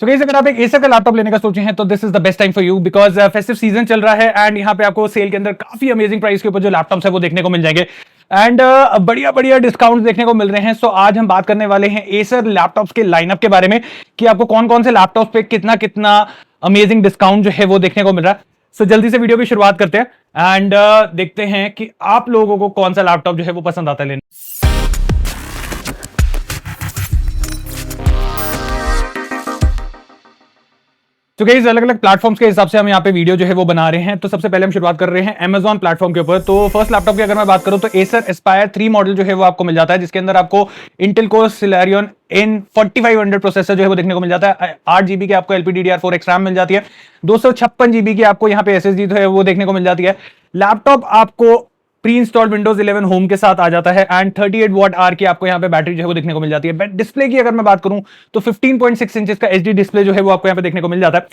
So guys, अगर आप एक एसर का लैपटॉप लेने का सोचे हैं तो this is the best time for you, because festive season चल रहा है एंड यहाँ पे आपको सेल के अंदर काफी अमेजिंग प्राइस के ऊपर जो लैपटॉप्स है वो देखने को मिल जाएंगे एंड बढ़िया बढ़िया डिस्काउंट देखने को मिल रहे हैं। सो आज हम बात करने वाले हैं एसर लैपटॉप्स के लाइनअप के बारे में कि आपको कौन कौन से लैपटॉप पे कितना कितना अमेजिंग डिस्काउंट जो है वो देखने को मिल रहा है। सो जल्दी से वीडियो की शुरुआत करते हैं एंड देखते हैं कि आप लोगों को कौन सा लैपटॉप जो है वो पसंद आता है लेने। तो गाइस, अलग अलग प्लेटफॉर्म्स के हिसाब से हम यहाँ पे वीडियो जो है वो बना रहे हैं। तो सबसे पहले हम शुरुआत कर रहे हैं Amazon प्लेटफॉर्म के ऊपर। तो फर्स्ट लैपटॉप की अगर मैं बात करूं तो Acer Aspire 3 मॉडल जो है वो आपको मिल जाता है, जिसके अंदर आपको Intel Core Celeron N4500 processor जो है वो देखने को मिल जाता है। 8 GB की आपको LPDDR4X रैम मिल जाती है, 256 GB की आपको यहाँ पे SSD जो है वो देखने को मिल जाती है। लैपटॉप आपको प्री इंस्टॉल्ड विंडोज 11 होम के साथ आ जाता है एंड 38 वॉट आवर की आपको यहाँ पे बैटरी जो है वो देखने को मिल जाती है। डिस्प्ले की अगर मैं बात करूं तो 15.6 इंचेस का HD डिस्प्ले जो है वो आपको यहाँ पे देखने को मिल जाता है।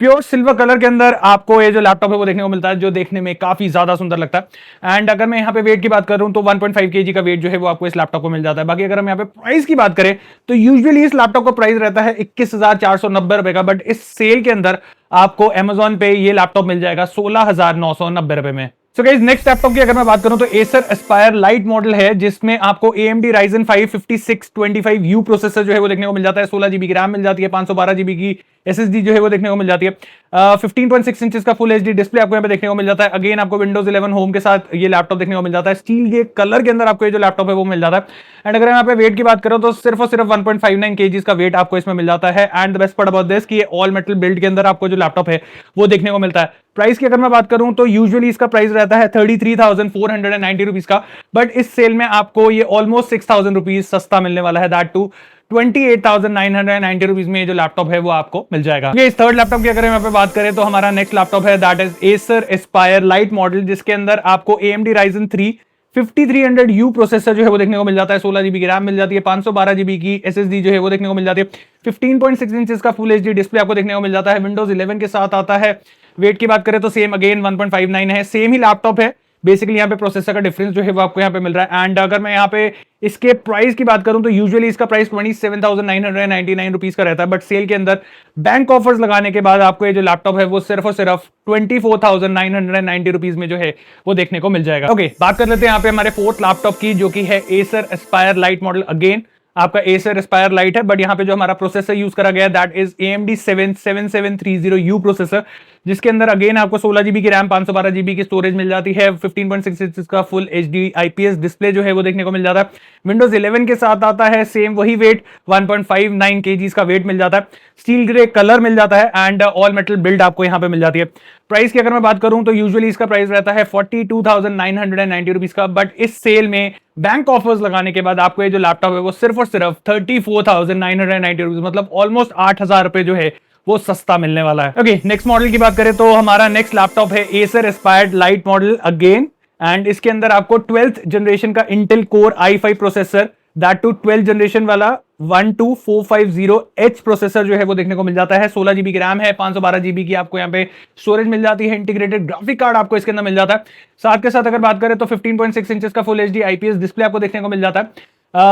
प्योर सिल्वर कलर के अंदर आपको ये जो लैपटॉप है वो देखने को मिलता है, जो देखने में काफी ज्यादा सुंदर लगता है। एंड अगर मैं यहाँ पे वेट की बात करूं तो 1.5 kg का वेट जो है वो आपको इस लैपटॉप को मिल जाता है। बाकी अगर हम यहाँ पे प्राइस की बात करें तो यूजुअली इस लैपटॉप का प्राइस रहता है 21,490 रुपए का, बट इस सेल के अंदर आपको अमेजॉन पे ये लैपटॉप मिल जाएगा 16,990 रुपए में। सो गाइस, नेक्स्ट लैपटॉप की अगर मैं बात करूं तो Acer Aspire Lite मॉडल है, जिसमें आपको AMD Ryzen 5 5625U प्रोसेसर जो है वो देखने को मिल जाता है। 16 GB की रैम मिल जाती है, 512 GB की SSD जो है वो देखने को मिल जाती है। 15.6 इंचेस का फुल HD डिस्प्ले आपको यहाँ पे देखने को मिल जाता है। अगेन आपको विंडोज 11 होम के साथ ये लैपटॉप देखने को मिल जाता है। स्टील के कलर के अंदर आपको ये जो लैपटॉप है वो मिल जाता है। एंड अगर यहाँ पे वेट की बात करो तो सिर्फ और सिर्फ 1.59 kg का वेट आपको इसमें मिल जाता है। And the best part about this कि ये ऑल मेटल बिल्ड के अंदर आपको जो लैपटॉप है वो देखने को मिलता है। प्राइस की अगर मैं बात करूं तो यूजुअली इसका प्राइस रहता है 33,490 रुपीज का, बट इस सेल में आपको ये ऑलमोस्ट 6,000 रुपीज सस्ता मिलने वाला है, दैट टू 28,990 रुपीज में जो लैपटॉप है वो आपको मिल जाएगा। इस थर्ड लैपटॉप की अगर यहाँ पे बात करें तो हमारा नेक्स्ट लैपटॉप है that is Acer Aspire Lite model, जिसके अंदर आपको AMD Ryzen 3 5300U प्रोसेसर जो है वो देखने को मिल जाता है। 16 GB की रैम मिल जाती है, 512 GB की SSD जो है वो देखने को मिल जाती है। 15.6 इंचेस का फुल HD डिस्प्ले आपको देखने को मिल जाता है। विंडोज 11 के साथ आता है। वेट की बात करें तो सेम अगेन 1.59 है, सेम ही लैपटॉप है। बेसिकली यहाँ पे प्रोसेसर का डिफरेंस जो है वो आपको यहाँ पे मिल रहा है। एंड अगर मैं यहाँ पे इसके प्राइस की बात करूं तो यूजुअली इसका प्राइस 27,999 रुपीस का रहता है, बट सेल के अंदर बैंक ऑफर्स लगाने के बाद आपको ये जो लैपटॉप है वो सिर्फ और सिर्फ 24,990 रुपीस में जो है वो देखने को मिल जाएगा। ओके, बात कर लेते हैं यहाँ पे हमारे फोर्थ लैपटॉप की, जो कि है Acer Aspire Lite model. Again आपका Acer Aspire Lite है, बट यहाँ पे जो हमारा प्रोसेसर यूज करा गया that is AMD 7730U processor, जिसके अंदर अगेन आपको 16 GB की रैम, 512 GB की स्टोरेज मिल जाती है। 15.6 इंच का फुल HD IPS डिस्प्ले जो है वो देखने को मिल जाता है। विंडोज 11 के साथ आता है, सेम वही वेट 1.59 kg का वेट मिल जाता है। स्टील ग्रे कलर मिल जाता है एंड ऑल मेटल बिल्ड आपको यहाँ पे मिल जाती है। प्राइस की अगर मैं बात करूं तो यूजुअली इसका प्राइस रहता है 42,990 रुपीज का, बट इस सेल में बैंक ऑफर्स लगाने के बाद आपको ये जो लैपटॉप है वो सिर्फ और सिर्फ 34,990 रुपीज, मतलब ऑलमोस्ट 8,000 रुपए जो है वो सस्ता मिलने वाला है। ओके, नेक्स्ट मॉडल की बात करें तो हमारा नेक्स्ट लैपटॉप है Acer Aspire Lite model again, and इसके अंदर आपको 12th जनरेशन का Intel Core i5 processor, that too 12th generation वाला 12450H प्रोसेसर जो है वो देखने को मिल जाता है। 16 GB की रैम है, 512 GB की आपको यहाँ पे स्टोरेज मिल जाती है। इंटीग्रेटेड ग्राफिक कार्ड आपको इसके अंदर मिल जाता है। साथ के साथ अगर बात करें तो 15.6 इंचेस का फुल HD IPS डिस्प्ले आपको देखने को मिल जाता है।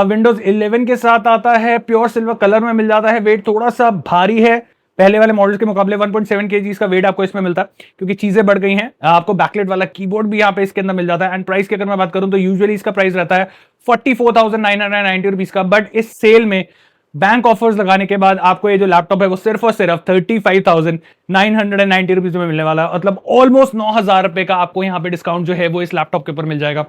विंडोज 11 के साथ आता है, प्योर सिल्वर कलर में मिल जाता है। वेट थोड़ा सा भारी है पहले वाले मॉडल्स के मुकाबले, 1.7 kg का वेट आपको इसमें मिलता है क्योंकि चीजें बढ़ गई हैं। आपको बैकलाइट वाला कीबोर्ड भी यहाँ पे इसके अंदर मिल जाता है। एंड प्राइस की अगर मैं बात करूं तो यूजुअली इसका प्राइस रहता है 44,990 रुपीज का, बट इस सेल में बैंक ऑफर्स लगाने के बाद आपको ये जो लैपटॉप है वो सिर्फ और सिर्फ 35,990 रुपीज में मिलने वाला है, मतलब ऑलमोस्ट 9,000 रुपए का आपको यहाँ पे डिस्काउंट जो है वो इस लैपटॉप के ऊपर मिल जाएगा।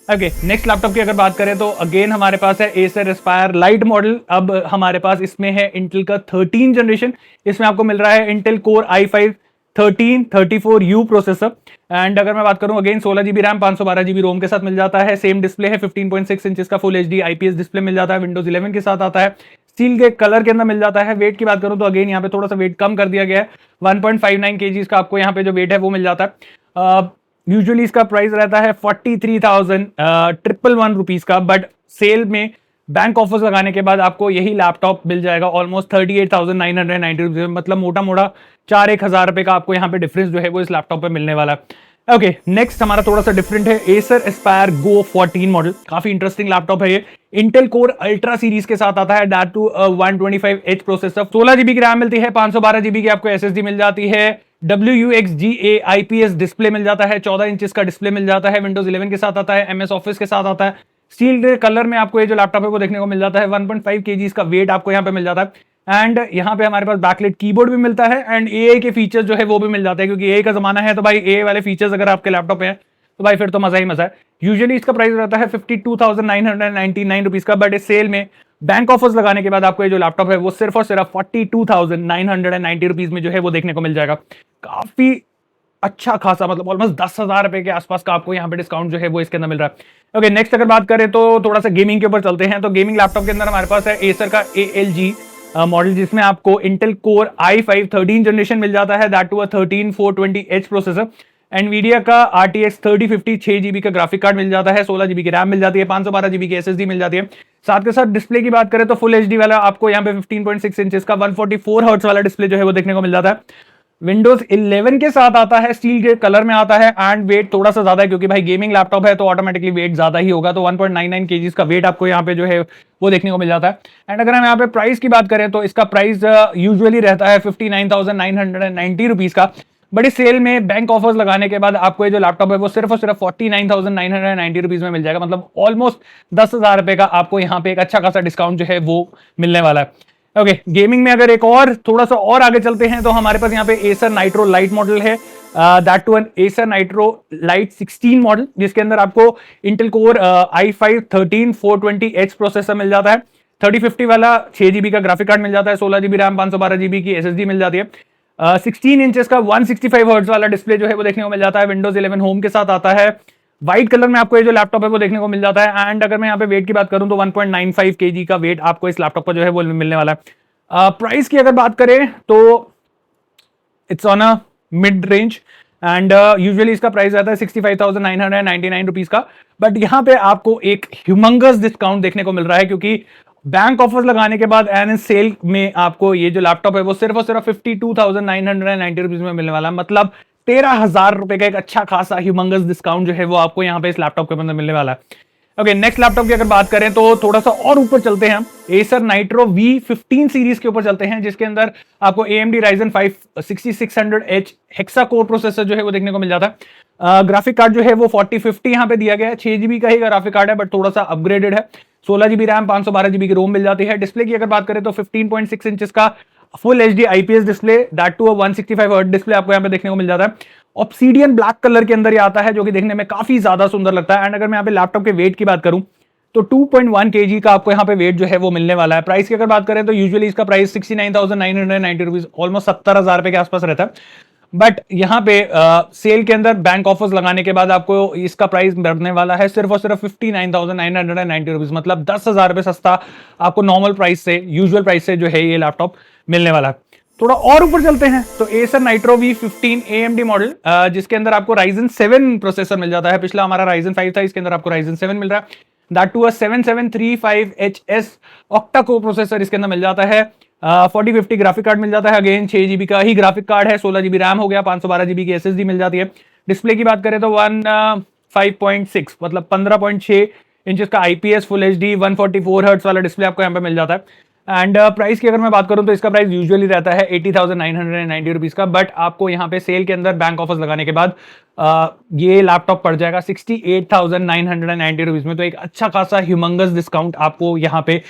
ओके, नेक्स्ट लैपटॉप की अगर बात करें तो अगेन हमारे पास है Acer Aspire Lite मॉडल। अब हमारे पास इसमें है इंटेल का 13 जनरेशन, इसमें आपको मिल रहा है Intel Core i5 1334U processor. And अगर मैं बात करूं अगेन 16 GB रैम, 512 GB रोम के साथ मिल जाता है। सेम डिस्प्ले है, 15.6 इंचेस का फुल HD IPS डिस्प्ले मिल जाता है। विंडोज 11 के साथ आता है, स्टील के कलर के अंदर मिल जाता है। वेट की बात करूं तो अगेन यहाँ पे थोड़ा सा वेट कम कर दिया गया है, 1.59 kg का आपको यहाँ पे जो वेट है वो मिल जाता है। यूजुअली इसका प्राइस रहता है 43,111 रुपीज का, बट सेल में बैंक ऑफर्स लगाने के बाद आपको यही लैपटॉप मिल जाएगा ऑलमोस्ट 38,990 रुपीज, मतलब मोटा मोटा 4-1 हजार रुपए का आपको यहाँ पे डिफरेंस जो है वो इस लैपटॉप पे मिलने वाला है। ओके, नेक्स्ट हमारा थोड़ा सा डिफरेंट है, Acer Aspire Go 14 मॉडल। काफी इंटरेस्टिंग लैपटॉप है ये। इंटेल कोर अल्ट्रा सीरीज के साथ आता है, that too 125H processor, 16 GB की रैम मिलती है, 512 GB की आपको SSD मिल जाती है, WUXGA IPS डिस्प्ले मिल जाता है, 14 इंचेस का डिस्प्ले मिल जाता है, विंडोज 11 के साथ आता है, MS ऑफिस के साथ आता है, स्टील ग्रे कलर में आपको ये जो लैपटॉप है वो देखने को मिल जाता है, 1.5 kg का वेट आपको यहाँ पे मिल जाता है, एंड यहाँ पे हमारे पास बैकलाइट कीबोर्ड भी मिलता है, एंड AI के फीचर्स जो है वो भी मिल जाते हैं, क्योंकि AI का जमाना है, तो भाई AI वाले फीचर्स अगर आपके लैपटॉप है तो भाई फिर तो मजा ही मजा है। यूजुअली इसका प्राइस रहता है 52,999 रुपीज का, बट इस सेल में बैंक ऑफर्स लगाने के बाद आपको ये जो लैपटॉप है वो सिर्फ और सिर्फ 42,990 रुपीज में जो है वो देखने को मिल जाएगा। काफी अच्छा खासा, मतलब ऑलमोस्ट 10,000 रुपए के आसपास का आपको यहाँ पे डिस्काउंट जो है वो इसके अंदर मिल रहा है। ओके, नेक्स्ट अगर बात करें तो थोड़ा सा गेमिंग के ऊपर चलते हैं। तो गेमिंग लैपटॉप के अंदर हमारे पास है एसर का ALG मॉडल, जिसमें आपको इंटेल कोर i5 13 जनरेशन मिल जाता है, that too a 13420H processor, Nvidia का RTX 3050 6 GB का ग्राफिक कार्ड मिल जाता है, 16 GB की रैम मिल जाती है, 512 GB की SSD मिल जाती है। साथ के साथ डिस्प्ले की बात करें तो फुल HD वाला आपको यहाँ पे 15.6 इंचेस का 144 हर्ट्ज वाला डिस्प्ले जो है वो देखने को मिल जाता है। विंडोज 11 के साथ आता है, स्टील ग्रे कलर में आता है, एंड वेट थोड़ा सा ज्यादा है क्योंकि भाई गेमिंग लैपटॉप है तो ऑटोमेटिकली वेट ज्यादा ही होगा, तो 1.99 kg का वेट आपको यहाँ पे जो है वो देखने को मिल जाता है। एंड अगर हम यहाँ पे प्राइस की बात करें तो इसका प्राइस यूजुअली रहता है 59,990 रुपीज का, बट इस सेल में बैंक ऑफर्स लगाने के बाद आपको ये जो लैपटॉप है वो सिर्फ और सिर्फ 49,990 रुपीज में मिल जाएगा, मतलब ऑलमोस्ट 10,000 रुपए का आपको यहाँ पे एक अच्छा खासा डिस्काउंट जो है वो मिलने वाला है। ओके, गेमिंग में अगर एक और थोड़ा सा और आगे चलते हैं तो हमारे पास यहाँ पे Acer Nitro Lite मॉडल है, that too an Acer Nitro Lite 16 model, जिसके अंदर आपको Intel Core i5 13420H processor मिल जाता है, 3050 वाला 6 GB का ग्राफिक कार्ड मिल जाता है, 16 GB रैम, 512 GB की SSD मिल जाती है, 16 इंचेस का 165 हर्ट्ज वाला डिस्प्ले जो है वो देखने को मिल जाता है, विंडोज 11 होम के साथ आता है, व्हाइट कलर में आपको ये जो लैपटॉप है वो देखने को मिल जाता है। एंड अगर मैं यहाँ पे वेट की बात करूं तो 1.95 kg का वेट आपको इस लैपटॉप का जो है वो मिलने वाला है। प्राइस की अगर बात करें तो it's on a mid range, and usually इसका प्राइस रहता है 65,999 रुपीज का, बट यहाँ पे आपको एक ह्यूमंगस डिस्काउंट देखने को मिल रहा है, क्योंकि बैंक ऑफर्स लगाने के बाद एन सेल में आपको ये जो लैपटॉप है वो सिर्फ और सिर्फ 52,990 रुपीज में मिलने वाला है, मतलब 13,000 रुपए का एक अच्छा खासा ह्यूमंगस डिस्काउंट जो है वो आपको यहाँ पे इस लैपटॉप के अंदर मिलने वाला है। ओके, नेक्स्ट लैपटॉप की अगर बात करें तो थोड़ा सा और ऊपर चलते हैं हम, Acer Nitro V15 सीरीज के ऊपर चलते हैं, जिसके अंदर आपको AMD Ryzen 5 6600H hexa core processor जो है वो देखने को मिल जाता है। ग्राफिक कार्ड जो है वो 4050 यहाँ पे दिया गया है, 6 GB का ही ग्राफिक कार्ड है बट थोड़ा सा अपग्रेडेड है, 16 GB रैम, 512 GB की रोम मिल जाती है। डिस्प्ले की अगर बात करें तो 15.6 इंचेस का full HD IPS display, that too 165 hertz display आपको यहाँ पे देखने को मिल जाता है। ऑब्सीडियन ब्लैक कलर के अंदर ये आता है, जो कि देखने में काफी ज्यादा सुंदर लगता है। एंड अगर मैं यहाँ पे लैपटॉप के वेट की बात करूं तो 2.1 kg का आपको यहाँ पे वेट जो है वो मिलने वाला है। प्राइस की अगर बात करें तो यूजुअली इसका प्राइस 69,990 रुपीज, ऑलमोस्ट 70,000 रुपए के आसपास रहता है, बट यहाँ पे सेल के अंदर बैंक ऑफर्स लगाने के बाद आपको इसका प्राइस बढ़ने वाला है सिर्फ और सिर्फ 59,990 रुपीज, मतलब 10,000 रुपए सस्ता आपको नॉर्मल प्राइस से, यूजुअल प्राइस से जो है ये लैपटॉप मिलने वाला है। थोड़ा और ऊपर चलते हैं तो Acer Nitro V15 AMD model, जिसके अंदर आपको Ryzen 7 प्रोसेसर मिल जाता है, पिछला हमारा Ryzen 5 था, इसके अंदर आपको Ryzen 7 मिल रहा है, that too 7735HS octa core processor इसके अंदर मिल जाता है, 4050 ग्राफिक कार्ड मिल जाता है, अगेन 6 GB का ही ग्राफिक कार्ड है, 16 GB रैम हो गया, 512 GB की SSD मिल जाती है। डिस्प्ले की बात करें तो 5.6 मतलब 15.6 इंचेस का IPS फुल HD 144 हर्ट्ज वाला डिस्प्ले आपको यहाँ पे मिल जाता है। एंड प्राइस की अगर मैं बात करूं तो इसका प्राइस यूजुअली रहता है 80,990 रुपीज का, बट आपको यहाँ पे सेल के अंदर बैंक ऑफर्स लगाने के बाद ये लैपटॉप पड़ जाएगा 68,990 रुपीज में, तो एक अच्छा खासा ह्यूमंगस डिस्काउंट आपको यहाँ पे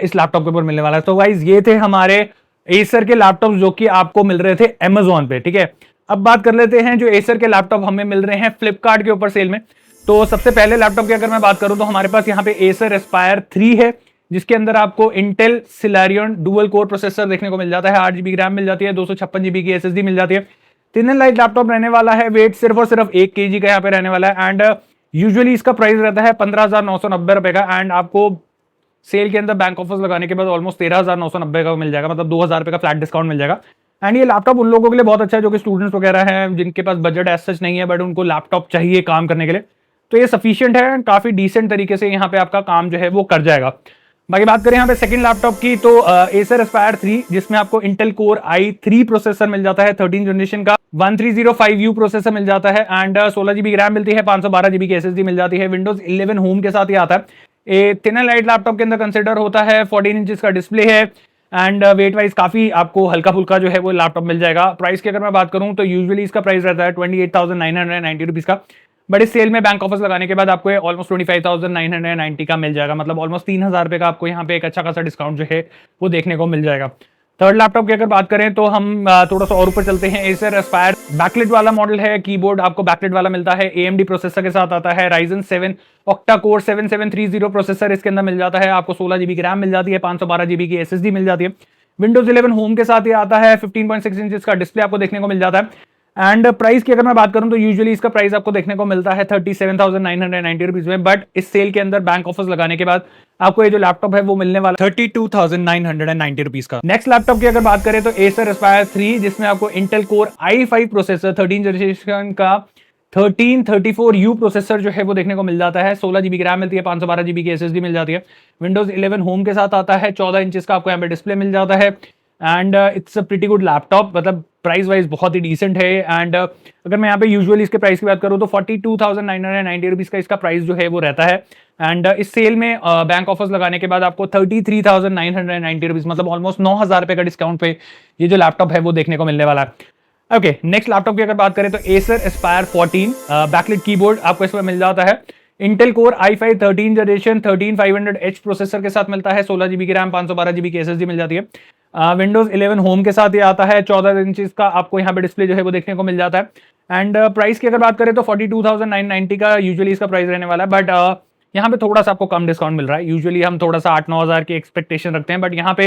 इस लैपटॉप के ऊपर मिलने वाला है। तो गाइज ये थे हमारे एसर के लैपटॉप जो कि आपको मिल रहे थे Amazon पे, ठीक है। अब बात कर लेते हैं जो एसर के लैपटॉप हमें मिल रहे हैं फ्लिपकार्ट के ऊपर सेल में। तो सबसे पहले लैपटॉप की अगर मैं बात करूं तो हमारे पास यहाँ पे Acer Aspire 3 है, जिसके अंदर आपको Intel Celeron dual core processor देखने को मिल जाता है, 8 GB रैम मिल जाती है, 256 GB की SSD मिल जाती है। थिन एंड लाइट लैपटॉप रहने वाला है, वेट सिर्फ और सिर्फ 1 kg का यहाँ पे रहने वाला है, एंड यूजुअली इसका प्राइस रहता है 15,990 रुपए का, एंड आपको सेल के अंदर बैंक ऑफर्स लगाने के बाद ऑलमोस्ट 13,990 का मिल जाएगा, मतलब 2,000 रुपए का फ्लैट डिस्काउंट मिल जाएगा। एंड ये लैपटॉप उन लोगों के लिए बहुत अच्छा है जो कि स्टूडेंट्स वगैरह हैं, जिनके पास बजट एज सच नहीं है बट उनको लैपटॉप चाहिए काम करने के लिए, तो ये सफिशिएंट है, काफी डिसेंट तरीके से यहाँ पे आपका काम जो है वो कर जाएगा। बाकी बात करें यहाँ पे सेकंड लैपटॉप की तो Acer Aspire 3, जिसमें आपको Intel Core i3 प्रोसेसर मिल जाता है 13 जनरेशन का, 1305U प्रोसेसर मिल जाता है एंड 16 GB रैम मिलती है, 512 GB की SSD मिल जाती है। विंडोज 11 होम के साथ ही आता है। ए थिनर लाइट लैपटॉप के अंदर कंसिडर होता है, 14 इंचेस का डिस्प्ले है एंड वेट वाइज काफी आपको हल्का फुल्का जो है वो लैपटॉप मिल जाएगा। प्राइस की अगर मैं बात करूं तो यूजुअली इसका प्राइस रहता है 28,990 रुपीज का, बट इस सेल में बैंक ऑफर्स लगाने के बाद आपको ऑलमोस्ट 25,990 का मिल जाएगा, मतलब ऑलमोस्ट 3,000 रुपए का आपको यहाँ पे एक अच्छा खासा डिस्काउंट जो है वो देखने को मिल जाएगा। थर्ड लैपटॉप की अगर बात करें तो हम थोड़ा सा और ऊपर चलते हैं। एसर एस्पायर बैकलिट वाला मॉडल है, कीबोर्ड आपको बैकलिट वाला मिलता है, AMD प्रोसेसर के साथ आता है, Ryzen 7 ऑक्टा कोर 7730 प्रोसेसर इसके अंदर मिल जाता है, आपको 16 GB की रैम मिल जाती है, 512 GB की SSD मिल जाती है। विंडोज 11 होम के साथ ये आता है, 15.6 इंचेस का डिस्प्ले आपको देखने को मिल जाता है। एंड प्राइस की अगर मैं बात करूं तो यूजुअली इसका प्राइस आपको देखने को मिलता है 37,990 रुपीज में, बट इस सेल के अंदर बैंक ऑफर्स लगाने के बाद आपको ये जो लैपटॉप है वो मिलने वाला 32,990 रुपीज का। नेक्स्ट लैपटॉप की अगर बात करें तो एसर एस्पायर 3, जिसमें आपको Intel core i5 processor 13 generation का 1334U प्रोसेसर जो है वो देखने को मिल जाता है, 16 GB की रैम मिलती है, 512 GB की SSD मिल जाती है। विंडोज 11 होम के साथ आता है, 14 इंचेस का आपको यहाँ पे डिस्प्ले मिल जाता है and it's a pretty good laptop, मतलब प्राइस वाइज बहुत ही डिसेंट है। एंड अगर मैं यहाँ पे यूजुअली इसके प्राइस की बात करूँ तो 42,990 रुपीज का इसका प्राइस जो है वो रहता है एंड इस सेल में बैंक ऑफर्स लगाने के बाद आपको 33,990 रुपीज, मतलब ऑलमोस्ट 9,000 रुपए का डिस्काउंट पे ये जो लैपटॉप है वो देखने को मिलने वाला है। ओके, नेक्स्ट लैपटॉप की अगर बात करें तो एसर एस्पायर 14 बैकलिट कीबोर्ड आपको इसमें मिल जाता है, Intel core i5 13 generation 13500H processor के साथ मिलता है, 16 GB की रैम, 512 GB की SSD मिल जाती है। विंडोज 11 होम के साथ ये आता है, 14 इंचेस का आपको यहाँ पे डिस्प्ले जो है वो देखने को मिल जाता है एंड प्राइस की अगर बात करें तो 42,990 का यूजुअली इसका प्राइस रहने वाला है, बट यहाँ पे थोड़ा सा आपको कम डिस्काउंट मिल रहा है। यूजुअली हम थोड़ा सा 8-9 हज़ार की एक्सपेक्टेशन रखते हैं, बट यहाँ पे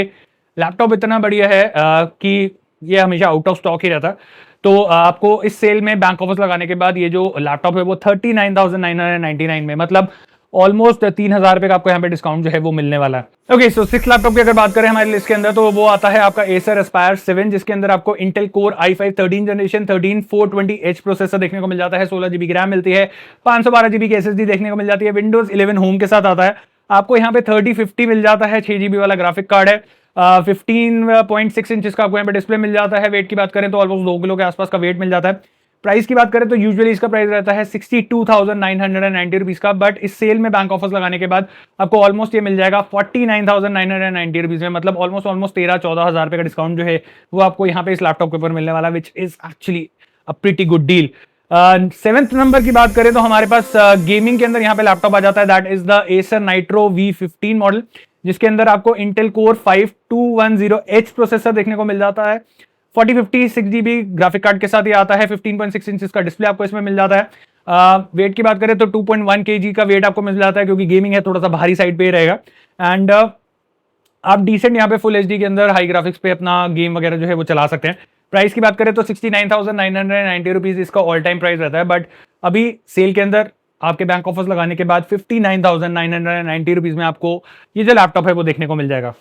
लैपटॉप इतना बढ़िया है कि ये हमेशा आउट ऑफ स्टॉक ही रहता है। तो आपको इस सेल में बैंक ऑफर्स लगाने के बाद ये जो लैपटॉप है वो 39,999 में, मतलब ऑलमोस्ट 3,000 रुपए का आपको यहाँ पे डिस्काउंट जो है वो मिलने वाला है। ओके, सो सिक्स लैपटॉप की अगर बात करें हमारे लिस्ट के अंदर तो वो आता है आपका एसर एस्पायर 7, जिसके अंदर आपको Intel core i5 13 generation 13420H processor देखने को मिल जाता है, 16 GB की रैम मिलती है, 512 GB की SSD देखने को मिल जाती है। विंडोज 11 होम के साथ आता है, आपको यहाँ पे 3050 मिल जाता है, 6 GB वाला ग्राफिक कार्ड है, 15.6 इंचेस का आपको यहाँ पे डिस्प्ले मिल जाता है। वेट की बात करें तो ऑलमोस्ट 2 किलो के आसपास का वेट मिल जाता है। प्राइस की बात करें तो यूजुअली इसका प्राइस रहता है 62,990 रुपीज का, बट इस सेल में बैंक ऑफर्स लगाने के बाद आपको ऑलमोस्ट ये मिल जाएगा 49,990 रुपीज में, मतलब ऑलमोस्ट 13-14 हज़ार रुपए का डिस्काउंट जो है वो आपको यहाँ पे इस लैपटॉप के ऊपर मिलने वाला, which is actually a pretty good deal. Seventh number की बात करें तो हमारे पास गेमिंग के अंदर यहाँ पे लैपटॉप आ जाता है, that is the Acer nitro V15 model, जिसके अंदर आपको इंटेल कोर 5210H प्रोसेसर देखने को मिल जाता है, 4050 6GB ग्राफिक कार्ड के साथ ये आता है, 15.6 इंचेस का डिस्प्ले आपको इसमें मिल जाता है। वेट की बात करें तो 2.1 kg का वेट आपको मिल जाता है, क्योंकि गेमिंग है थोड़ा सा भारी साइड पे रहेगा एंड आप डिसेंट यहाँ पे फुल एचडी के अंदर हाई ग्राफिक्स पे अपना गेम वगैरह जो है वो चला सकते हैं। प्राइस की बात करें तो 69,990 रुपीज इसका ऑल टाइम प्राइस रहता है, बट अभी सेल के अंदर आपके बैंक ऑफर्स लगाने के बाद 59,990 रुपीज में आपको ये जो लैपटॉप है वो देखने को मिल जाएगा।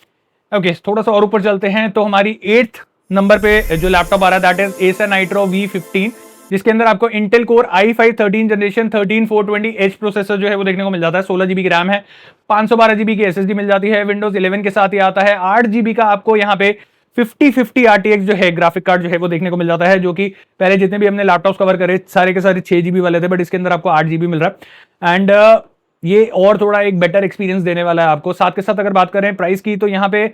ओके, थोड़ा सा और ऊपर चलते हैं तो हमारी 8th नंबर पे जो लैपटॉप आ रहा है that is Acer nitro V15, जिसके अंदर आपको Intel core i5 13 generation 13420H processor जो है वो देखने को मिल जाता है, 16 GB की रैम है, 512 GB की SSD मिल जाती है। विंडोज 11 के साथ ही आता है, 8 GB का आपको यहाँ पे 5050 RTX जो है ग्राफिक कार्ड जो है वो देखने को मिल जाता है, जो कि पहले जितने भी हमने लैपटॉप्स कवर करे सारे के सारे 6 GB वाले थे, बट इसके अंदर आपको 8 GB मिल रहा है एंड ये और थोड़ा एक बेटर एक्सपीरियंस देने वाला है आपको। साथ के साथ अगर बात करें प्राइस की तो यहाँ पे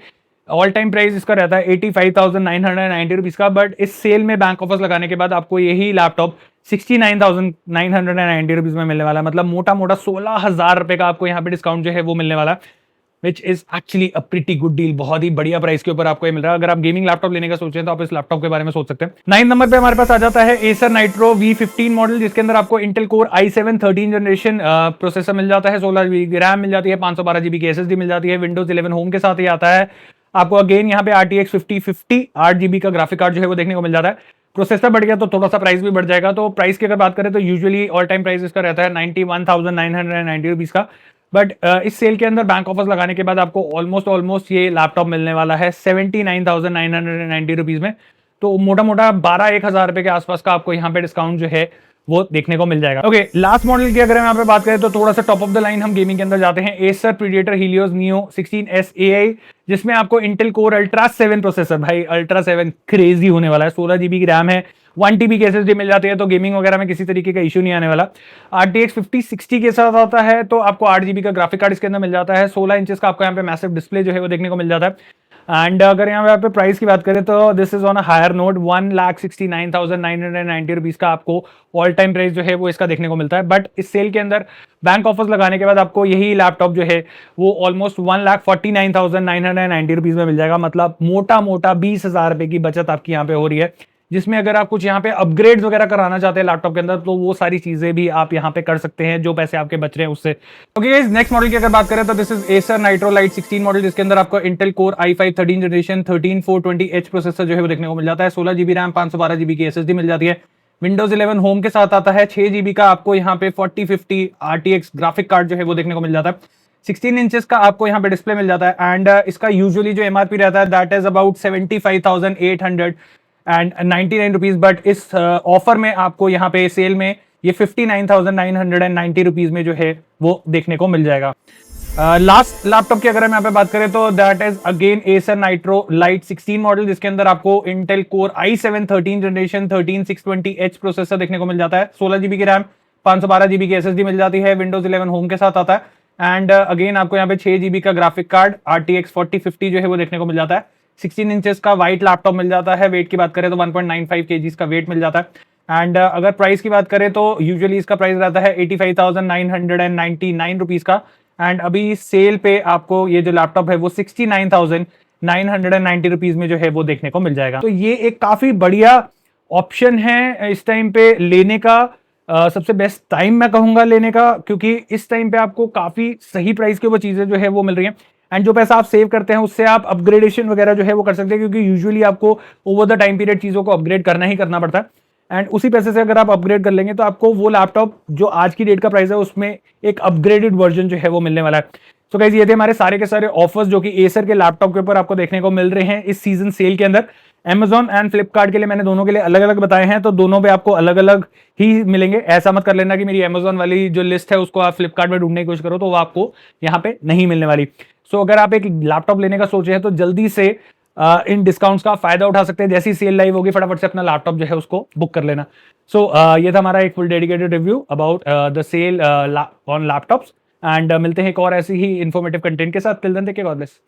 ऑल टाइम प्राइस इसका रहता है 85,990 रुपीज का, बट इस सेल में बैंक ऑफर्स लगाने के बाद आपको यही लैपटॉप 69,990 रुपीज में मिलने वाला है, मतलब मोटा मोटा 16,000 रुपए का आपको यहाँ पे डिस्काउंट जो है वो मिलने वाला है, which is actually a pretty good deal. बहुत ही बढ़िया प्राइस के ऊपर आपको ये मिल रहा है। अगर आप गेमिंग लैपटॉप लेने का सोच रहे हैं तो आप इस लैपटॉप के बारे में सोच सकते हैं। 9 नंबर पे हमारे पास आ जाता है एसर नाइट्रो V15 मॉडल, जिसके अंदर आपको Intel core i7 13 generation processor मिल जाता है, 16 GB की रैम मिल जाती है, 512 GB की SSD मिल जाती है। विंडोज 11 होम के साथ ही आता है, आपको अगेन यहाँ पे RTX 5050 8 GB का ग्राफिक कार्ड जो है वो देखने को मिल जाता है। प्रोसेसर बढ़ गया तो थोड़ा सा प्राइस भी बढ़ जाएगा। तो प्राइस की अगर बात करें तो यूजुअली ऑल टाइम प्राइस इसका रहता है 91,990 रुपीज का, बट इस सेल के अंदर बैंक ऑफर्स लगाने के बाद आपको ऑलमोस्ट ये लैपटॉप मिलने वाला है 79,990 रुपीज में। तो मोटा मोटा 12-1 हज़ार रुपए के आसपास का आपको यहाँ पे डिस्काउंट जो है वो देखने को मिल जाएगा। ओके, लास्ट मॉडल की अगर हम यहाँ पे बात करें तो थोड़ा सा टॉप ऑफ द लाइन हम गेमिंग के अंदर जाते हैं। Acer predator Helios neo 16S AI, जिसमें आपको इंटेल कोर अल्ट्रा 7 प्रोसेसर, भाई अल्ट्रा 7 क्रेजी होने वाला है, 16 GB की रैम है, 1 TB की SSD मिल जाती है, तो गेमिंग वगैरह में किसी तरीके का इशू नहीं आने वाला। RTX 5060 के साथ आता है तो आपको 8 GB का ग्राफिक कार्ड इसके अंदर मिल जाता है। 16 इंचेस का आपको यहाँ पे मैसिव डिस्प्ले जो है वो देखने को मिल जाता है। एंड अगर यहाँ पे प्राइस की बात करें तो this is on a higher note, 1,69,990 rupees का आपको ऑल टाइम प्राइस जो है वो इसका देखने को मिलता है। बट इस सेल के अंदर बैंक ऑफर्स लगाने के बाद आपको यही लैपटॉप जो है वो ऑलमोस्ट 1,49,990 रुपीज में मिल जाएगा। मतलब मोटा मोटा 20,000 रुपए की बचत आपकी यहाँ पे हो रही है, जिसमें अगर आप कुछ यहाँ पे अपग्रेड्स वगैरह कराना चाहते हैं लैपटॉप के अंदर तो वो सारी चीजें भी आप यहाँ पे कर सकते हैं, जो पैसे आपके बच रहे हैं उससे। ओके गाइस, नेक्स्ट मॉडल की अगर बात करें तो this is Acer Nitro Lite 16 model, जिसके अंदर आपको Intel Core i5 13 generation 13420H processor जो है वो देखने को मिल जाता है। 16 GB रैम, 512 GB की SSD मिल जाती है। Windows 11 होम के साथ आता है। 6 GB का आपको यहाँ पे 4050 RTX ग्राफिक कार्ड जो है वो देखने को मिल जाता है। 16 इंचेस का आपको यहाँ पे डिस्प्ले मिल जाता है। एंड इसका यूजुअली जो MRP रहता है that is about 75,899 rupees, but इस ऑफर में आपको यहाँ पे सेल में ये 59,990 रुपीज में जो है वो देखने को मिल जाएगा। लास्ट लैपटॉप की अगर हम यहाँ पे बात करें तो that is again Acer Nitro Lite 16 model, जिसके अंदर आपको Intel Core i7 13 generation 13620H processor देखने को मिल जाता है। 16 GB की रैम, 512 GB की SSD मिल जाती है। Windows 11 होम के साथ आता है। एंड अगेन आपको यहाँ पे 6 GB का ग्राफिक कार्ड RTX 4050 जो है वो देखने को मिल जाता है। 16 इंचेस का वाइट लैपटॉप मिल जाता है। वेट की बात करें तो 1.95 kg का वेट मिल जाता है। एंड अगर प्राइस की बात करें तो यूजुअली इसका प्राइस रहता है 85,999 रुपीज का। एंड अभी सेल पे आपको ये जो लैपटॉप है वो 69,990 रुपीज में जो है वो देखने को मिल जाएगा। तो ये एक काफी बढ़िया ऑप्शन है इस टाइम पे लेने का। सबसे बेस्ट टाइम मैं कहूंगा लेने का, क्योंकि इस टाइम पे आपको काफी सही प्राइस के वो चीजें जो है वो मिल रही हैं। एंड जो पैसा आप सेव करते हैं उससे आप अपग्रेडेशन वगैरह जो है वो कर सकते हैं, क्योंकि यूजुअली आपको ओवर द टाइम पीरियड चीजों को अपग्रेड करना ही करना पड़ता है। एंड उसी पैसे से अगर आप अपग्रेड कर लेंगे तो आपको वो लैपटॉप जो आज की डेट का प्राइस है उसमें एक अपग्रेडेड वर्जन जो है वो मिलने वाला है। तो गाइस, ये थे हमारे सारे के सारे ऑफर्स जो कि एसर के लैपटॉप के ऊपर आपको देखने को मिल रहे हैं इस सीजन सेल के अंदर। Amazon एंड फ्लिपकार्ट के लिए मैंने दोनों के लिए अलग अलग बताए हैं, तो दोनों पे आपको अलग अलग ही मिलेंगे। ऐसा मत कर लेना कि मेरी Amazon वाली जो लिस्ट है उसको आप फ्लिपकार्ट में ढूंढने की कोशिश करो तो वो आपको यहाँ पे नहीं मिलने वाली। सो अगर आप एक लैपटॉप लेने का सोचे हैं तो जल्दी से इन डिस्काउंट्स का फायदा उठा सकते हैं। जैसी सेल लाइव होगी फटाफट से अपना लैपटॉप जो है उसको बुक कर लेना। सो ये था हमारा एक full dedicated review about the sale on laptops. And मिलते हैं एक और ऐसी ही इंफॉर्मेटिव कंटेंट के साथ। Till then take care, God bless.